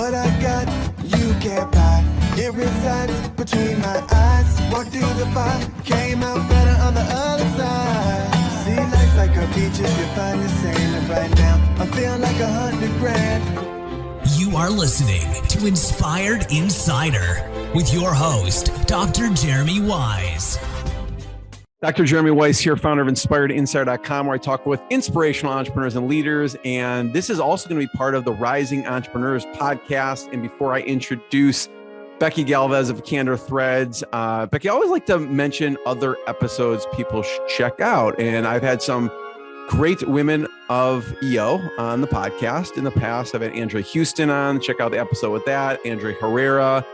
What I got, you can't buy. It resides between my eyes. Walked through the fire, came out better on the other side. See, life's like a beach if you find the sand. And right now, I'm feeling like 100 grand. You are listening to Inspired Insider with your host, Dr. Jeremy Weisz. Dr. Jeremy Weisz here, founder of InspiredInsider.com, where I talk with inspirational entrepreneurs and leaders. And this is also going to be part of the Rising Entrepreneurs podcast. And before I introduce Becky-Galvez of Candor Threads, Becky, I always like to mention other episodes people should check out. And I've had some great women of EO on the podcast in the past. I've had Andrea Houston on. Check out the episode with that. Andrea Herrera,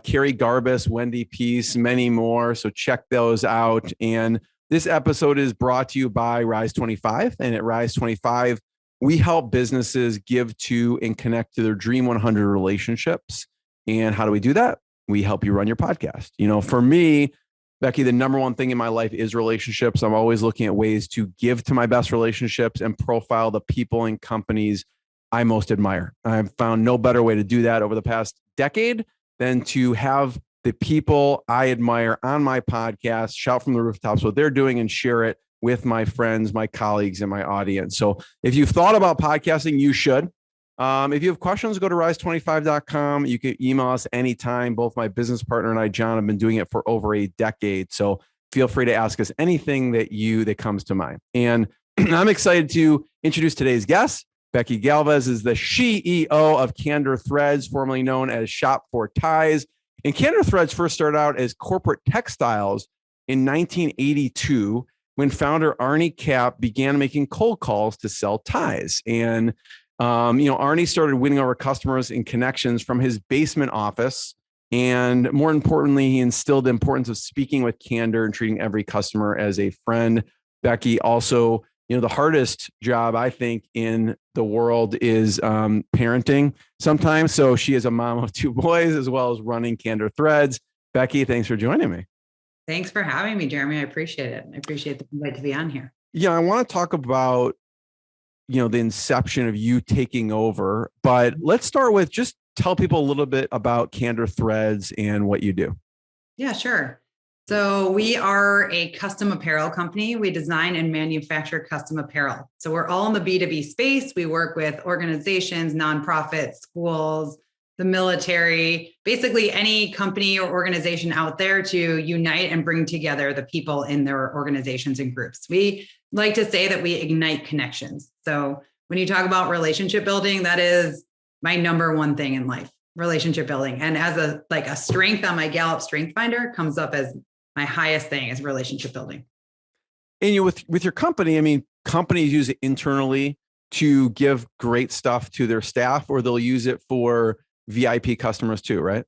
Carrie Garbus, Wendy Peace, many more. So check those out. And this episode is brought to you by Rise 25. And at Rise 25, we help businesses give to and connect to their Dream 100 relationships. And how do we do that? We help you run your podcast. You know, for me, Becky, the number one thing in my life is relationships. I'm always looking at ways to give to my best relationships and profile the people and companies I most admire. I've found no better way to do that over the past decade than to have the people I admire on my podcast shout from the rooftops what they're doing and share it with my friends, my colleagues, and my audience. So if you've thought about podcasting, you should. If you have questions, go to rise25.com. You can email us anytime. Both my business partner and I, John, have been doing it for over a decade. So feel free to ask us anything that comes to mind. And I'm excited to introduce today's guest. Becky-Galvez is the CEO of Candor Threads, formerly known as Shop for Ties. And Candor Threads first started out as corporate textiles in 1982 when founder Arnie Cap began making cold calls to sell ties. And Arnie started winning over customers and connections from his basement office. And more importantly, he instilled the importance of speaking with candor and treating every customer as a friend. Becky also, the hardest job I think in the world is parenting sometimes. So she is a mom of two boys as well as running Candor Threads. Becky, thanks for joining me. Thanks for having me, Jeremy. I appreciate it. I appreciate the invite to be on here. Yeah, I want to talk about, the inception of you taking over, but let's start with just tell people a little bit about Candor Threads and what you do. Yeah, sure. So we are a custom apparel company. We design and manufacture custom apparel. So we're all in the B2B space. We work with organizations, nonprofits, schools, the military, basically any company or organization out there to unite and bring together the people in their organizations and groups. We like to say that we ignite connections. So when you talk about relationship building, that is my number one thing in life, relationship building. And as a strength on my Gallup Strength Finder comes up as my highest thing is relationship building. And with your company, companies use it internally to give great stuff to their staff, or they'll use it for VIP customers too, right?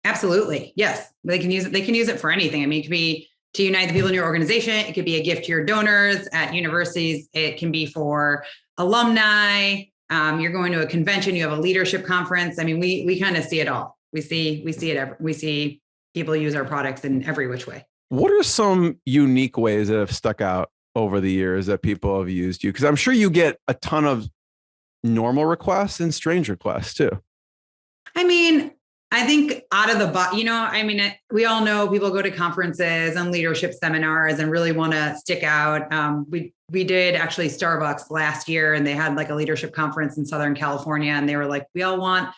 Absolutely. Yes. They can use it. They can use it for anything. It could be to unite the people in your organization. It could be a gift to your donors at universities. It can be for alumni. You're going to a convention, you have a leadership conference. We kind of see it all. We see it. We see people use our products in every which way. What are some unique ways that have stuck out over the years that people have used you? Because I'm sure you get a ton of normal requests and strange requests too. I think out of the box, we all know people go to conferences and leadership seminars and really want to stick out. We did actually Starbucks last year, and they had like a leadership conference in Southern California, and they were like, we all want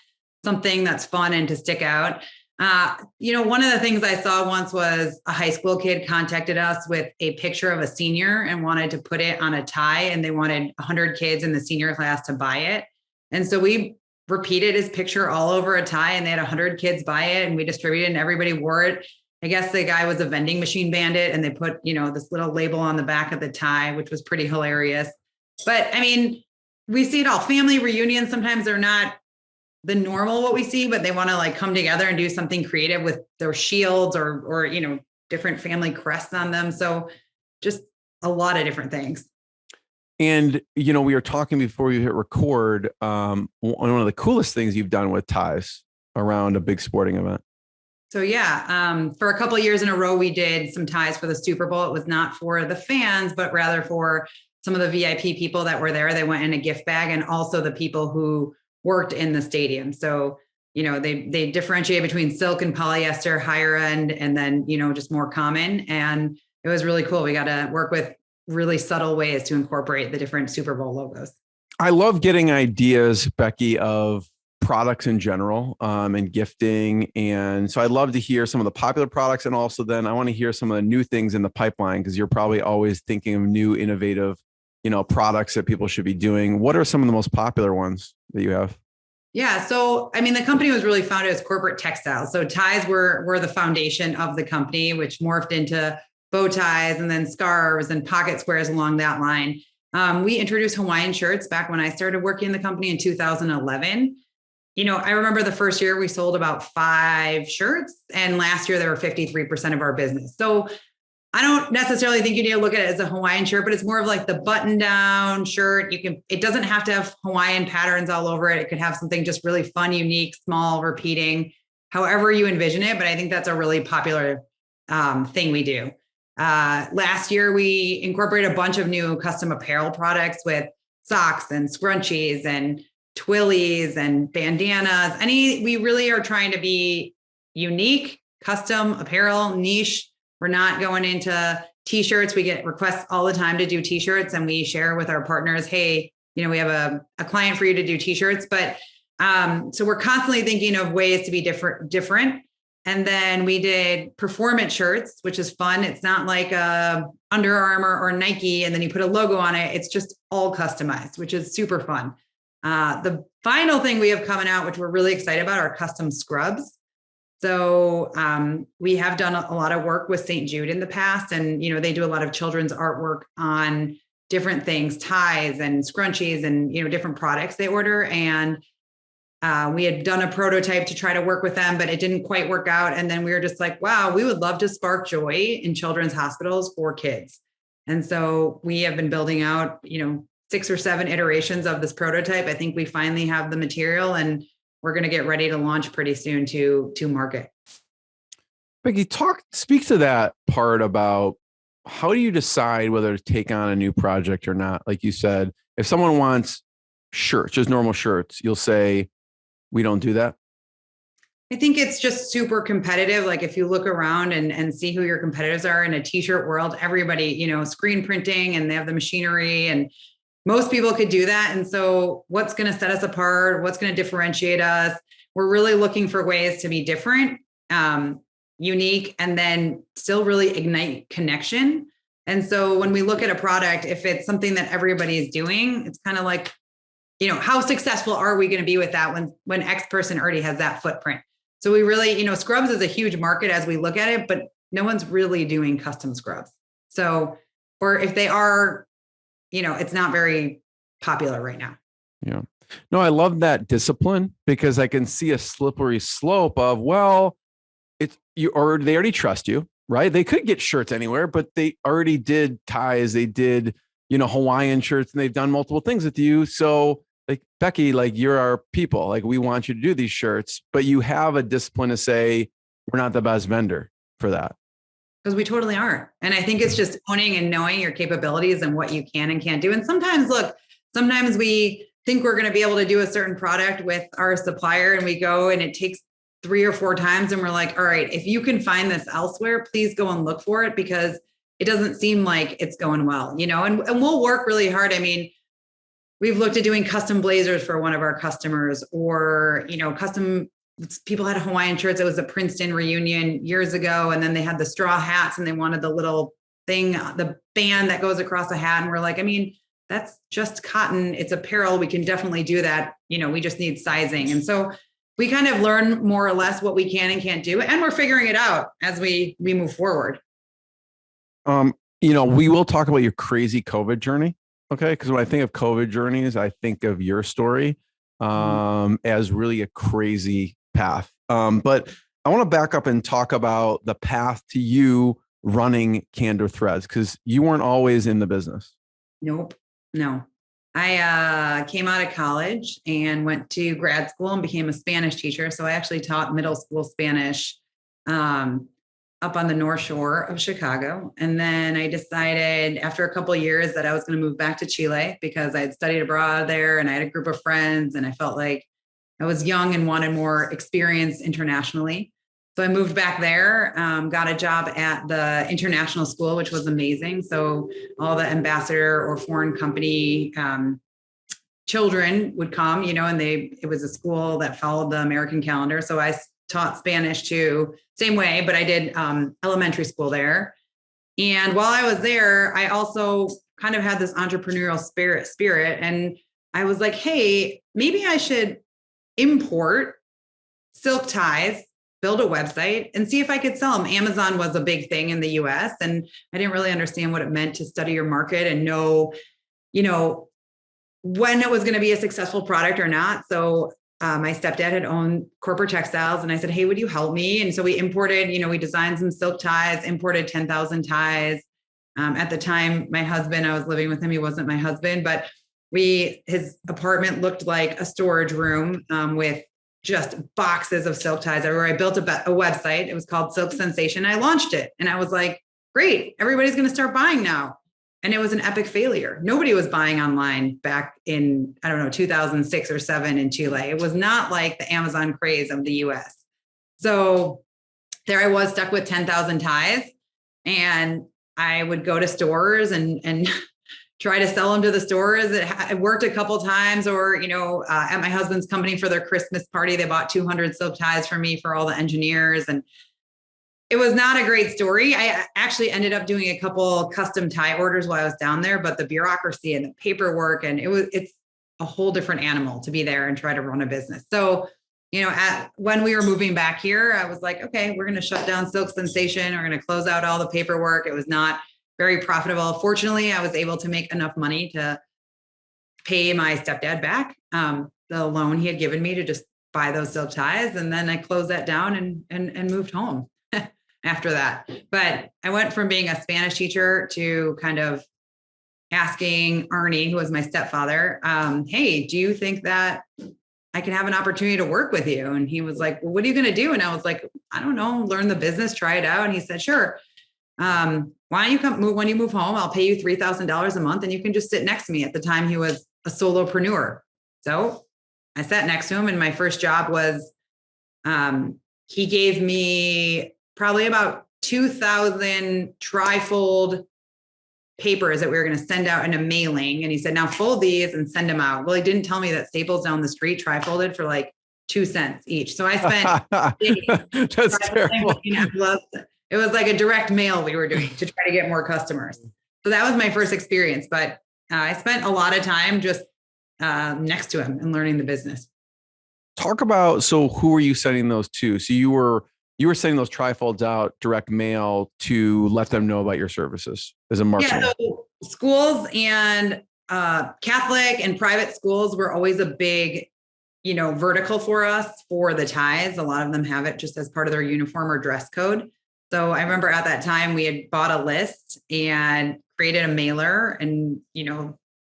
something that's fun and to stick out. One of the things I saw once was a high school kid contacted us with a picture of a senior and wanted to put it on a tie, and they wanted 100 kids in the senior class to buy it. And so we repeated his picture all over a tie, and they had 100 kids buy it, and we distributed it and everybody wore it. I guess the guy was a vending machine bandit, and they put, this little label on the back of the tie, which was pretty hilarious. But we see it all. Family reunions, sometimes they're not the normal what we see, but they want to come together and do something creative with their shields or different family crests on them. So just a lot of different things. And, we were talking before you hit record, one of the coolest things you've done with ties around a big sporting event. So for a couple of years in a row, we did some ties for the Super Bowl. It was not for the fans, but rather for some of the VIP people that were there. They went in a gift bag, and also the people who worked in the stadium. So, they differentiate between silk and polyester, higher end, and then, just more common. And it was really cool. We got to work with really subtle ways to incorporate the different Super Bowl logos. I love getting ideas, Becky, of products in general and gifting. And so I'd love to hear some of the popular products. And also then I want to hear some of the new things in the pipeline, because you're probably always thinking of new, innovative, products that people should be doing. What are some of the most popular ones that you have? Yeah. So, the company was really founded as corporate textiles. So ties were the foundation of the company, which morphed into bow ties and then scarves and pocket squares along that line. We introduced Hawaiian shirts back when I started working in the company in 2011. I remember the first year we sold about 5 shirts, and last year they were 53% of our business. So I don't necessarily think you need to look at it as a Hawaiian shirt, but it's more of like the button down shirt. It doesn't have to have Hawaiian patterns all over it. It could have something just really fun, unique, small, repeating, however you envision it. But I think that's a really popular thing we do. Last year, we incorporated a bunch of new custom apparel products with socks and scrunchies and twillies and bandanas. We really are trying to be unique, custom apparel, niche. We're not going into t-shirts. We get requests all the time to do t-shirts, and we share with our partners, hey, we have a client for you to do t-shirts. But so we're constantly thinking of ways to be different. And then we did performance shirts, which is fun. It's not like Under Armour or Nike, and then you put a logo on it. It's just all customized, which is super fun. The final thing we have coming out, which we're really excited about, are custom scrubs. So we have done a lot of work with St. Jude in the past, and they do a lot of children's artwork on different things, ties and scrunchies and different products they order. And we had done a prototype to try to work with them, but it didn't quite work out. And then we were just like, wow, we would love to spark joy in children's hospitals for kids. And so we have been building out 6 or 7 iterations of this prototype. I think we finally have the material, and we're going to get ready to launch pretty soon to market. Becky, speak to that part about how do you decide whether to take on a new project or not? Like you said, if someone wants shirts, just normal shirts, you'll say, we don't do that. I think it's just super competitive. Like if you look around and see who your competitors are in a t-shirt world, everybody, screen printing, and they have the machinery, and most people could do that. And so what's going to set us apart? What's going to differentiate us? We're really looking for ways to be different, unique, and then still really ignite connection. And so when we look at a product, if it's something that everybody is doing, it's kind of like, how successful are we going to be with that when X person already has that footprint? So we really, scrubs is a huge market as we look at it, but no one's really doing custom scrubs. So, or if they are, it's not very popular right now. Yeah. No, I love that discipline, because I can see a slippery slope of, they already trust you, right? They could get shirts anywhere, but they already did ties. They did, Hawaiian shirts, and they've done multiple things with you. So like, Becky, like, you're our people, like, we want you to do these shirts, but you have a discipline to say, we're not the best vendor for that. Because we totally aren't. And I think it's just owning and knowing your capabilities and what you can and can't do. And sometimes we think we're going to be able to do a certain product with our supplier, and we go and it takes 3 or 4 times. And we're like, all right, if you can find this elsewhere, please go and look for it, because it doesn't seem like it's going well, and we'll work really hard. We've looked at doing custom blazers for one of our customers, or, custom. People had Hawaiian shirts. It was a Princeton reunion years ago. And then they had the straw hats, and they wanted the little thing, the band that goes across the hat. And we're like, that's just cotton. It's apparel. We can definitely do that. We just need sizing. And so we kind of learn more or less what we can and can't do. And we're figuring it out as we move forward. We will talk about your crazy COVID journey. Okay. Because when I think of COVID journeys, I think of your story as really a crazy path. But I want to back up and talk about the path to you running Candor Threads, because you weren't always in the business. Nope. No. I came out of college and went to grad school and became a Spanish teacher. So I actually taught middle school Spanish up on the North Shore of Chicago. And then I decided after a couple of years that I was going to move back to Chile, because I had studied abroad there and I had a group of friends, and I felt like I was young and wanted more experience internationally. So I moved back there, got a job at the international school, which was amazing. So all the ambassador or foreign company children would come, and it was a school that followed the American calendar. So I taught Spanish too, same way, but I did elementary school there. And while I was there, I also kind of had this entrepreneurial spirit. And I was like, hey, maybe I should import silk ties, build a website, and see if I could sell them. Amazon was a big thing in the US, and I didn't really understand what it meant to study your market and know, when it was going to be a successful product or not. So my stepdad had owned corporate textiles, and I said, hey, would you help me? And so we imported, we designed some silk ties, imported 10,000 ties. At the time, my husband, I was living with him. He wasn't my husband, but his apartment looked like a storage room with just boxes of silk ties everywhere. I built a website. It was called Silk Sensation. I launched it, and I was like, great, everybody's going to start buying now. And it was an epic failure. Nobody was buying online back in, 2006 or 7 in Chile. It was not like the Amazon craze of the US. So there I was, stuck with 10,000 ties, and I would go to stores and try to sell them to the stores. It worked a couple of times, or, at my husband's company for their Christmas party, they bought 200 silk ties for me for all the engineers. And it was not a great story. I actually ended up doing a couple custom tie orders while I was down there, but the bureaucracy and the paperwork, and it's a whole different animal to be there and try to run a business. So, when we were moving back here, I was like, okay, we're going to shut down Silk Sensation. We're going to close out all the paperwork. It was not very profitable. Fortunately, I was able to make enough money to pay my stepdad back the loan he had given me to just buy those silk ties. And then I closed that down and moved home after that. But I went from being a Spanish teacher to kind of asking Arnie, who was my stepfather, hey, do you think that I can have an opportunity to work with you? And he was like, well, what are you going to do? And I was like, I don't know, learn the business, try it out. And he said, sure. Why don't you when you move home, I'll pay you $3,000 a month, and you can just sit next to me. At the time, he was a solopreneur. So I sat next to him, and my first job was, he gave me probably about 2,000 trifold papers that we were going to send out in a mailing. And he said, now fold these and send them out. Well, he didn't tell me that Staples down the street trifolded for like 2 cents each. So I spent days. That's terrible. It was like a direct mail we were doing to try to get more customers. So that was my first experience, but I spent a lot of time just next to him and learning the business. Talk about, so who were you sending those to? So you were sending those trifolds out direct mail to let them know about your services as a marketing. Yeah, so schools and Catholic and private schools were always a big, vertical for us for the ties. A lot of them have it just as part of their uniform or dress code. So I remember at that time we had bought a list and created a mailer and,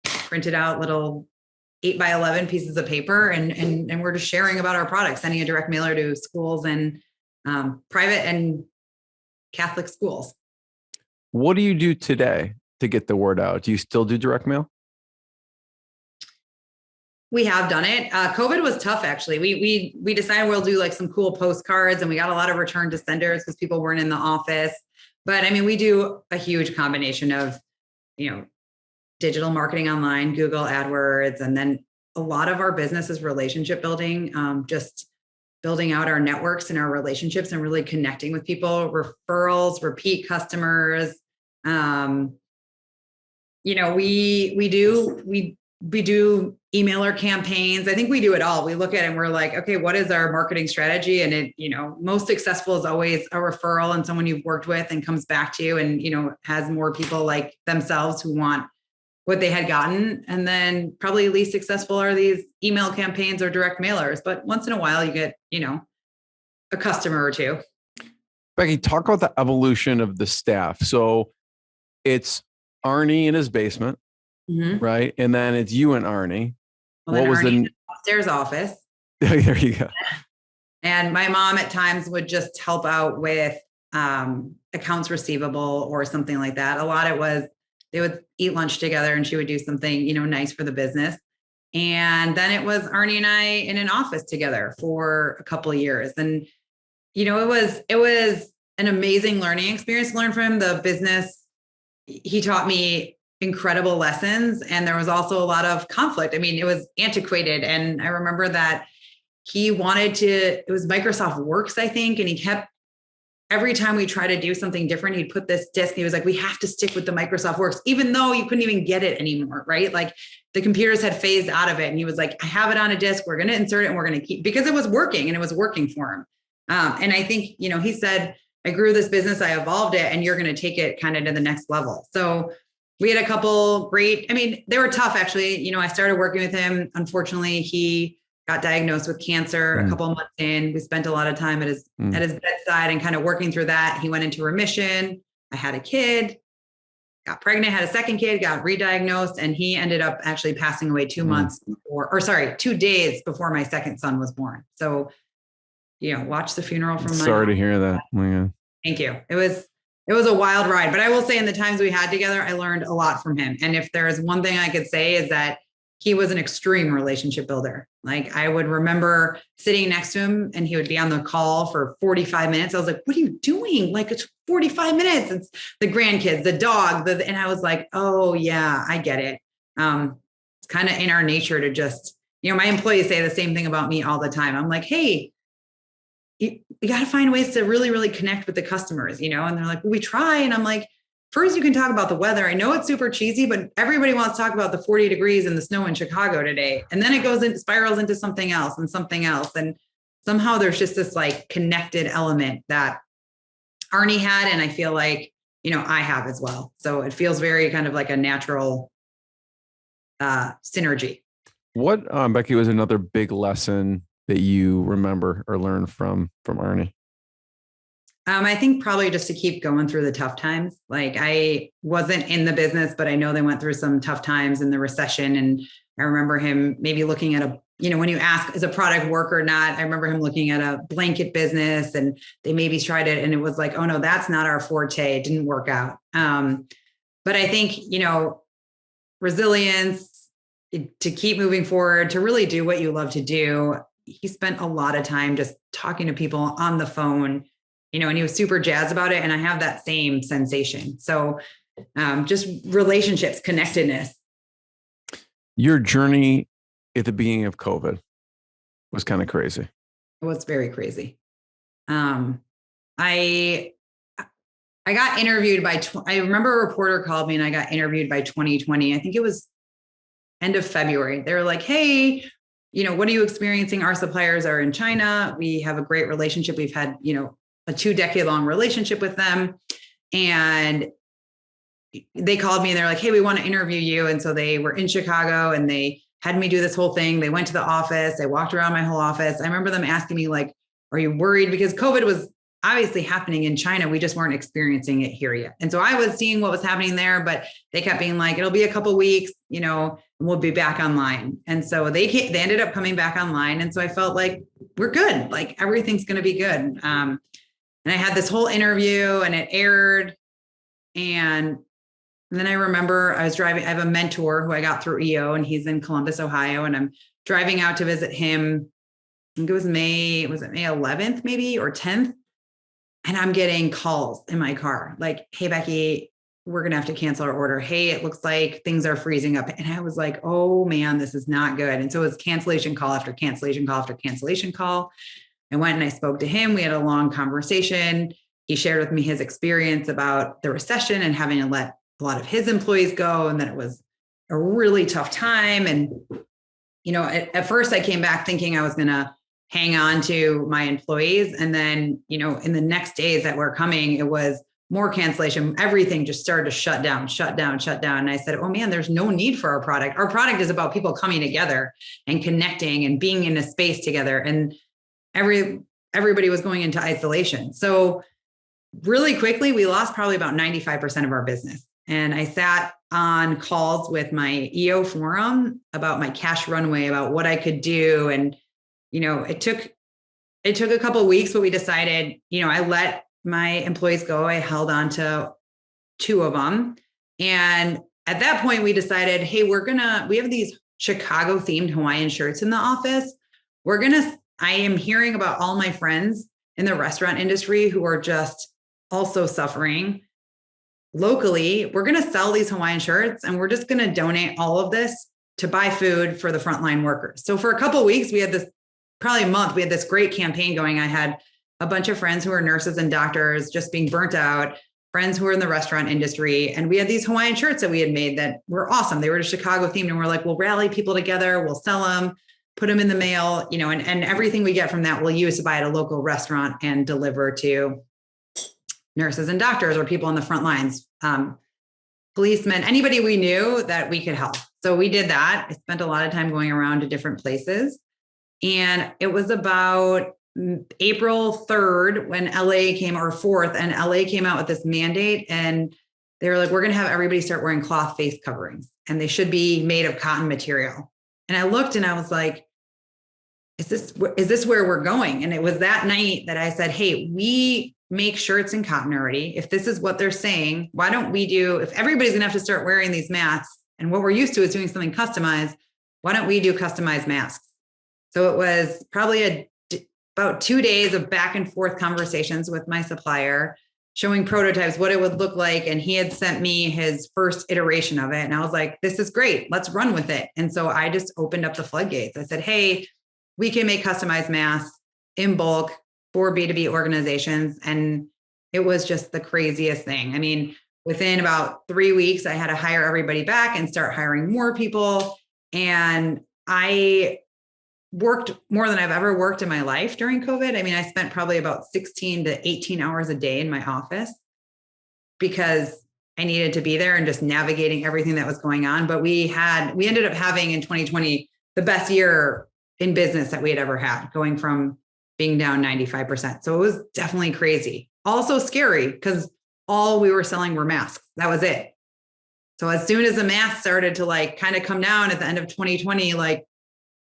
printed out little 8x11 pieces of paper and we're just sharing about our products, sending a direct mailer to schools and private and Catholic schools. What do you do today to get the word out? Do you still do direct mail? We have done it. COVID was tough, actually. We decided we'll do like some cool postcards, and we got a lot of return to senders because people weren't in the office. But I mean, we do a huge combination of, digital marketing online, Google AdWords, and then a lot of our business is relationship building, just building out our networks and our relationships and really connecting with people, referrals, repeat customers. We do emailer campaigns. I think we do it all. We look at it and we're like, okay, what is our marketing strategy? And it, most successful is always a referral and someone you've worked with and comes back to you and, has more people like themselves who want what they had gotten. And then probably least successful are these email campaigns or direct mailers. But once in a while you get, a customer or two. Becky, talk about the evolution of the staff. So it's Arnie in his basement. Mm-hmm. Right. And then it's you and Arnie. Well, what was the upstairs office? There you go. And my mom at times would just help out with accounts receivable or something like that. A lot it was they would eat lunch together and she would do something, nice for the business. And then it was Arnie and I in an office together for a couple of years. And, it was an amazing learning experience to learn from him. The business, he taught me incredible lessons. And there was also a lot of conflict. I mean, it was antiquated. And I remember that he wanted it was Microsoft Works, I think. And he kept, every time we try to do something different, he'd put this disk. He was like, we have to stick with the Microsoft Works, even though you couldn't even get it anymore, right? Like the computers had phased out of it. And he was like, I have it on a disk. We're going to insert it and we're going to keep, because it was working and it was working for him. And I think, he said, I grew this business, I evolved it, and you're going to take it kind of to the next level. So we had a couple great, they were tough actually. I started working with him. Unfortunately, he got diagnosed with cancer a couple of months in. We spent a lot of time at his bedside and kind of working through that. He went into remission. I had a kid, got pregnant, had a second kid, got re-diagnosed, and he ended up actually passing away 2 months before, 2 days before my second son was born. So, watch the funeral from my Sorry to hear that. Oh my God. Thank you. It was a wild ride, but I will say in the times we had together, I learned a lot from him. And if there is one thing I could say is that he was an extreme relationship builder. Like I would remember sitting next to him and he would be on the call for 45 minutes. I was like, what are you doing? Like it's 45 minutes. It's the grandkids, the dog, and I was like, oh yeah, I get it. It's kind of in our nature to just, my employees say the same thing about me all the time. I'm like, hey, you got to find ways to really, really connect with the customers, and they're like, well, we try. And I'm like, first you can talk about the weather. I know it's super cheesy, but everybody wants to talk about the 40 degrees and the snow in Chicago today. And then it spirals into something else and something else. And somehow there's just this like connected element that Arnie had. And I feel like, I have as well. So it feels very kind of like a natural synergy. What, Becky, was another big lesson that you remember or learned from Arnie? I think probably just to keep going through the tough times. Like I wasn't in the business, but I know they went through some tough times in the recession. And I remember him maybe looking at when you ask, is a product work or not? I remember him looking at a blanket business and they maybe tried it. And it was like, oh no, that's not our forte. It didn't work out. But I think, resilience to keep moving forward, to really do what you love to do. He spent a lot of time just talking to people on the phone, and he was super jazzed about it. And I have that same sensation. So just relationships, connectedness. Your journey at the beginning of COVID was kind of crazy. It was very crazy. I got interviewed I remember a reporter called me and I got interviewed by 2020. I think it was end of February. They were like, hey, what are you experiencing? Our suppliers are in China. We have a great relationship. We've had, a 2-decade-long relationship with them. And they called me and they're like, hey, we want to interview you. And so they were in Chicago and they had me do this whole thing. They went to the office. They walked around my whole office. I remember them asking me like, are you worried? Because COVID was obviously happening in China. We just weren't experiencing it here yet. And so I was seeing what was happening there, but they kept being like, it'll be a couple of weeks, and we'll be back online. And so they ended up coming back online. And so I felt like we're good. Like everything's going to be good. And I had this whole interview and it aired. And then I remember I was driving, I have a mentor who I got through EO and he's in Columbus, Ohio. And I'm driving out to visit him. I think it was May 11th, maybe, or 10th. And I'm getting calls in my car like, hey, Becky, we're going to have to cancel our order. Hey, it looks like things are freezing up. And I was like, oh man, this is not good. And so it was cancellation call after cancellation call after cancellation call. I went and I spoke to him. We had a long conversation. He shared with me his experience about the recession and having to let a lot of his employees go. And that it was a really tough time. And, at first I came back thinking I was going to hang on to my employees. And then, in the next days that were coming, it was more cancellation. Everything just started to shut down. And I said, oh man, there's no need for our product. Our product is about people coming together and connecting and being in a space together. And everybody was going into isolation. So really quickly, we lost probably about 95% of our business. And I sat on calls with my EO forum about my cash runway, about what I could do. And, it took a couple of weeks, but we decided, I let my employees go. I held on to 2 of them. And at that point we decided, hey, we have these Chicago themed Hawaiian shirts in the office. I am hearing about all my friends in the restaurant industry who are just also suffering. Locally, we're going to sell these Hawaiian shirts and we're just going to donate all of this to buy food for the frontline workers. So for a couple of weeks, probably a month, we had this great campaign going. I had a bunch of friends who are nurses and doctors just being burnt out, friends who are in the restaurant industry. And we had these Hawaiian shirts that we had made that were awesome. They were Chicago themed. And we're like, we'll rally people together. We'll sell them, put them in the mail, and everything we get from that we'll use to buy at a local restaurant and deliver to nurses and doctors or people on the front lines, policemen, anybody we knew that we could help. So we did that. I spent a lot of time going around to different places. And it was about April 3rd when LA came, or 4th, and LA came out with this mandate. And they were like, we're going to have everybody start wearing cloth face coverings, and they should be made of cotton material. And I looked and I was like, is this where we're going? And it was that night that I said, hey, we make shirts in cotton already. If this is what they're saying, why don't we if everybody's gonna have to start wearing these masks, and what we're used to is doing something customized, why don't we do customized masks? So it was probably about 2 days of back and forth conversations with my supplier, showing prototypes, what it would look like. And he had sent me his first iteration of it. And I was like, this is great. Let's run with it. And so I just opened up the floodgates. I said, hey, we can make customized masks in bulk for B2B organizations. And it was just the craziest thing. I mean, within about 3 weeks, I had to hire everybody back and start hiring more people. And I worked more than I've ever worked in my life during COVID. I mean, I spent probably about 16 to 18 hours a day in my office because I needed to be there and just navigating everything that was going on. But we ended up having in 2020 the best year in business that we had ever had, going from being down 95%. So it was definitely crazy. Also scary because all we were selling were masks. That was it. So as soon as the masks started to kind of come down at the end of 2020,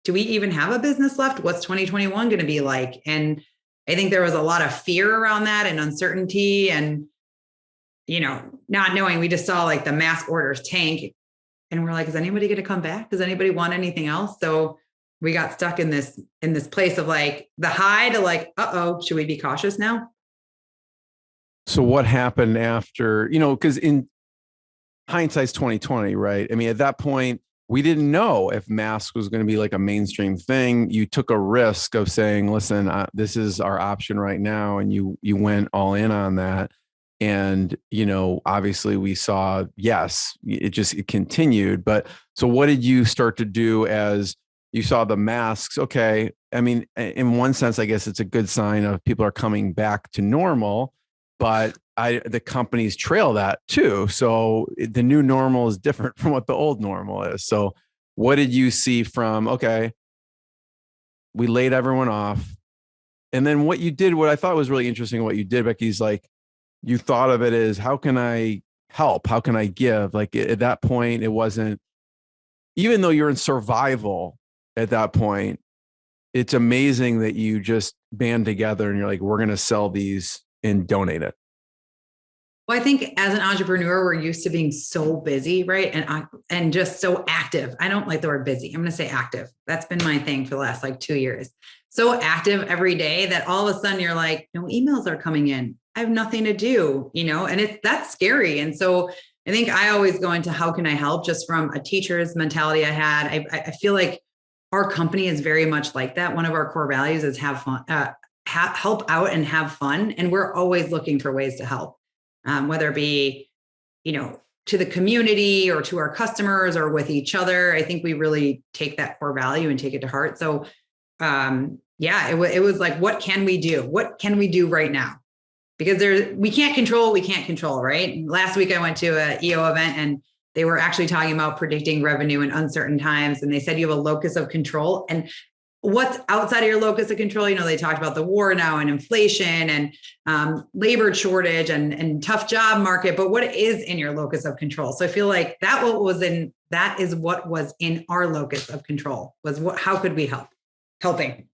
do we even have a business left? What's 2021 going to be like? And I think there was a lot of fear around that and uncertainty and, not knowing. We just saw the mask orders tank and we're like, is anybody going to come back? Does anybody want anything else? So we got stuck in this place of the high to uh-oh, should we be cautious now? So what happened after, because in hindsight's 2020, right? I mean, at that point, we didn't know if mask was going to be a mainstream thing. You took a risk of saying, listen, this is our option right now. And you went all in on that. And, obviously we saw, yes, it continued. But so what did you start to do as you saw the masks? Okay. I mean, in one sense, I guess it's a good sign of people are coming back to normal, but the companies trail that too. So the new normal is different from what the old normal is. So what did you see from, okay, we laid everyone off. And then what you did, what I thought was really interesting, what you did, Becky, is you thought of it as, how can I help? How can I give? At that point, it wasn't, even though you're in survival at that point, it's amazing that you just band together and you're we're going to sell these and donate it. Well, I think as an entrepreneur, we're used to being so busy, right? And just so active. I don't like the word busy. I'm going to say active. That's been my thing for the last 2 years. So active every day that all of a sudden you're no emails are coming in. I have nothing to do, and that's scary. And so I think I always go into how can I help, just from a teacher's mentality I had. I feel like our company is very much like that. One of our core values is have fun, help out and have fun. And we're always looking for ways to help. Whether it be, to the community or to our customers or with each other. I think we really take that core value and take it to heart. So, it was what can we do? What can we do right now? Because we can't control what we can't control, right? Last week I went to an EO event and they were actually talking about predicting revenue in uncertain times. And they said you have a locus of control. And what's outside of your locus of control? They talked about the war now and inflation and labor shortage and tough job market, but what is in your locus of control? So I feel like that is what was in our locus of control was how could we helping.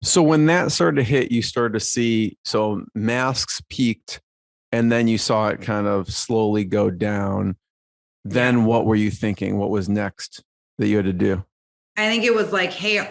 So when that started to hit, you started to see, so masks peaked and then you saw it kind of slowly go down. Then what were you thinking? What was next that you had to do? I think it was like, hey,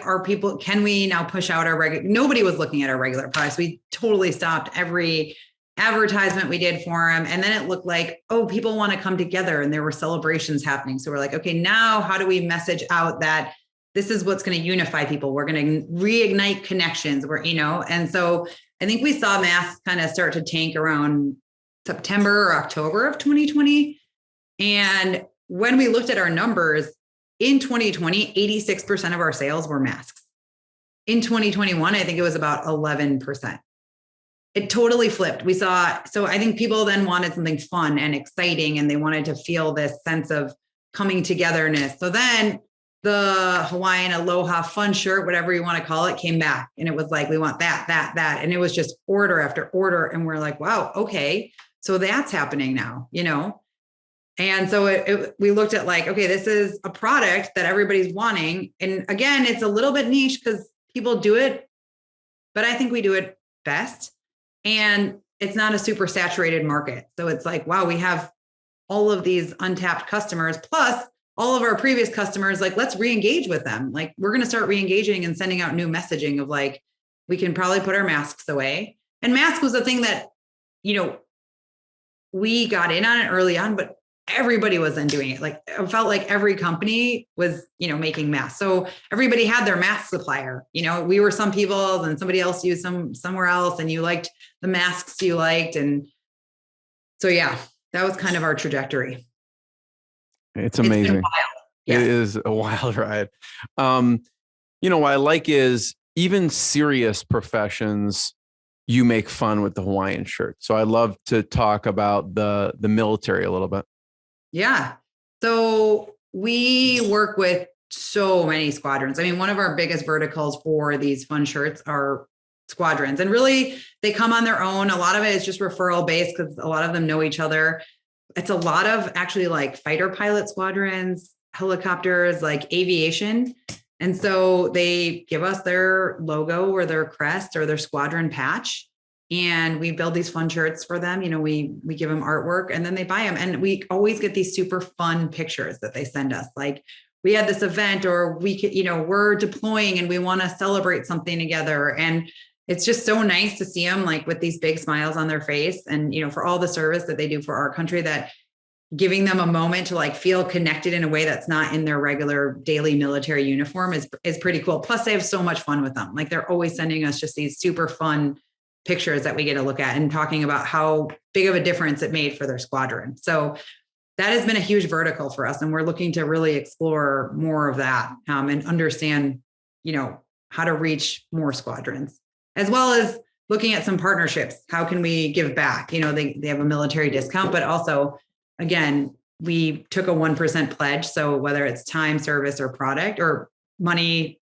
can we now push out our regular, nobody was looking at our regular products. We totally stopped every advertisement we did for them. And then it looked like, oh, people want to come together and there were celebrations happening. So we're like, okay, now how do we message out that this is what's going to unify people? We're going to reignite connections and so I think we saw masks kind of start to tank around September or October of 2020. And when we looked at our numbers in 2020, 86% of our sales were masks. In 2021, I think it was about 11%. It totally flipped. So I think people then wanted something fun and exciting, and they wanted to feel this sense of coming togetherness. So then the Hawaiian Aloha fun shirt, whatever you want to call it, came back. And it was like, we want that. And it was just order after order. And we're like, wow, okay. So that's happening now, And so we looked at like, okay, this is a product that everybody's wanting. And again, it's a little bit niche because people do it, but I think we do it best. And it's not a super saturated market. So it's like, wow, we have all of these untapped customers, plus all of our previous customers, like, let's re-engage with them. Like, we're going to start re-engaging and sending out new messaging of like, we can probably put our masks away. And mask was the thing that, we got in on it early on, but everybody was then doing it. Like, it felt like every company was, making masks. So everybody had their mask supplier. We were some people and somebody else used somewhere else, and you liked the masks you liked. And so, yeah, that was kind of our trajectory. It's amazing. It's It is a wild ride. What I like is even serious professions, you make fun with the Hawaiian shirt. So I'd love to talk about the military a little bit. Yeah. So we work with so many squadrons. I mean, one of our biggest verticals for these fun shirts are squadrons. And really, they come on their own. A lot of it is just referral based because a lot of them know each other. It's a lot of actually like fighter pilot squadrons, helicopters, like aviation. And so they give us their logo or their crest or their squadron patch. And we build these fun shirts for them. We give them artwork and then they buy them. And we always get these super fun pictures that they send us. Like, we had this event, or we could, we're deploying and we want to celebrate something together. And it's just so nice to see them like with these big smiles on their face, and, for all the service that they do for our country, that giving them a moment to like feel connected in a way that's not in their regular daily military uniform is pretty cool. Plus they have so much fun with them. Like, they're always sending us just these super fun pictures that we get to look at and talking about how big of a difference it made for their squadron. So that has been a huge vertical for us. And we're looking to really explore more of that and understand, how to reach more squadrons, as well as looking at some partnerships. How can we give back? They have a military discount, but also, again, we took a 1% pledge. So whether it's time, service, or product, or money,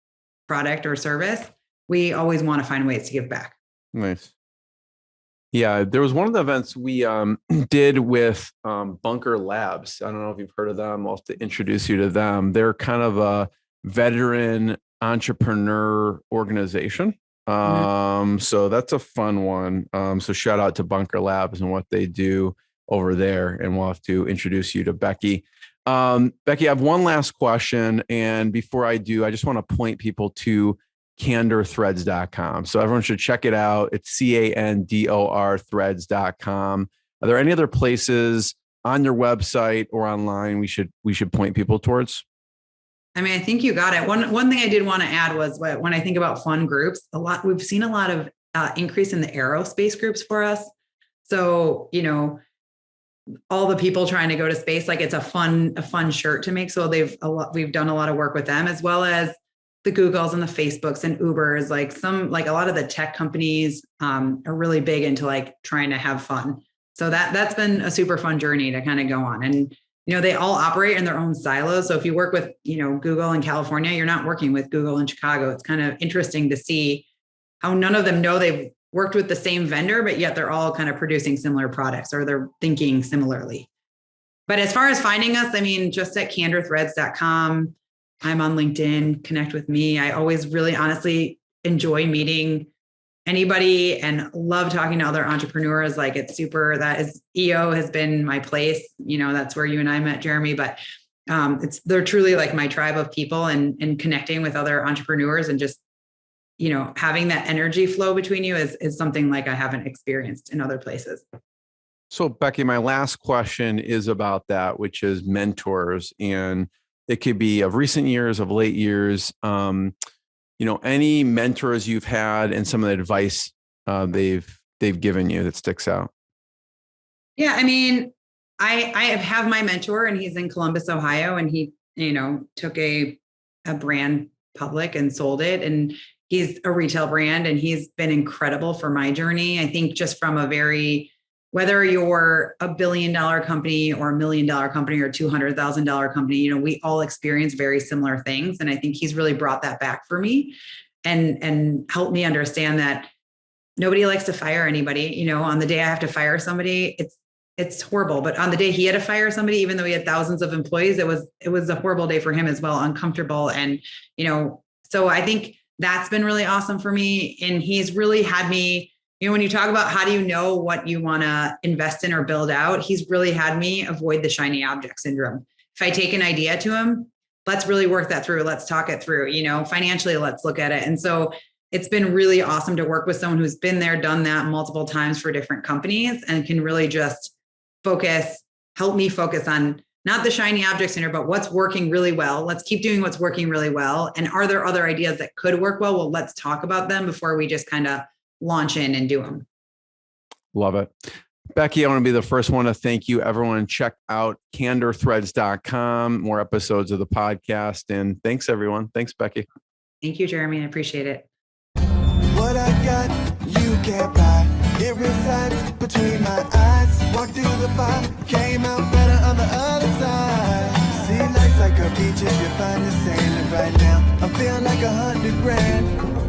product, or service, we always want to find ways to give back. Nice. Yeah, there was one of the events we did with Bunker Labs. I don't know if you've heard of them. I'll have to introduce you to them. They're kind of a veteran entrepreneur organization. So that's a fun one. So shout out to Bunker Labs and what they do over there. And we'll have to introduce you to Becky. Becky, I have one last question. And before I do, I just want to point people to candorthreads.com. So everyone should check it out. It's Candor threads.com. Are there any other places on your website or online we should point people towards? I mean, I think you got it. One thing I did want to add was when I think about fun groups, we've seen a lot of increase in the aerospace groups for us. So, all the people trying to go to space, like, it's a fun shirt to make. So we've done a lot of work with them, as well as the Googles and the Facebooks and Ubers. Like a lot of the tech companies are really big into like trying to have fun. So that's been a super fun journey to kind of go on. And, they all operate in their own silos. So if you work with, Google in California, you're not working with Google in Chicago. It's kind of interesting to see how none of them know they've worked with the same vendor, but yet they're all kind of producing similar products, or they're thinking similarly. But as far as finding us, I mean, just at candorthreads.com. I'm on LinkedIn, connect with me. I always really honestly enjoy meeting anybody and love talking to other entrepreneurs. Like, it's super, EO has been my place. That's where you and I met, Jeremy, but they're truly like my tribe of people, and connecting with other entrepreneurs and just, having that energy flow between you is something like I haven't experienced in other places. So Becky, my last question is about that, which is mentors, and it could be of recent years, of late years, any mentors you've had and some of the advice they've given you that sticks out. Yeah. I mean, I have my mentor, and he's in Columbus, Ohio, and he, took a brand public and sold it. And he's a retail brand, and he's been incredible for my journey. I think just from whether you're a $1 billion company or $1 million company or $200,000 company, we all experience very similar things. And I think he's really brought that back for me and helped me understand that nobody likes to fire anybody. On the day I have to fire somebody, it's horrible. But on the day he had to fire somebody, even though he had thousands of employees, it was a horrible day for him as well, uncomfortable. And, so I think that's been really awesome for me. And he's really had me, when you talk about how do you know what you want to invest in or build out, he's really had me avoid the shiny object syndrome. If I take an idea to him, let's really work that through. Let's talk it through, financially, let's look at it. And so it's been really awesome to work with someone who's been there, done that multiple times for different companies, and can really just help me focus on not the shiny object syndrome, but what's working really well. Let's keep doing what's working really well. And are there other ideas that could work well? Well, let's talk about them before we just kind of launch in and do them. Love it. Becky, I want to be the first one to thank you. Everyone, check out candorthreads.com, more episodes of the podcast. And thanks, everyone. Thanks, Becky. Thank you, Jeremy. I appreciate it. What I got, you can't buy. It resides between my eyes. Walked through the fire, came out better on the other side. See, life's like a beach if you find the sand. And right now, I feel like $100 grand.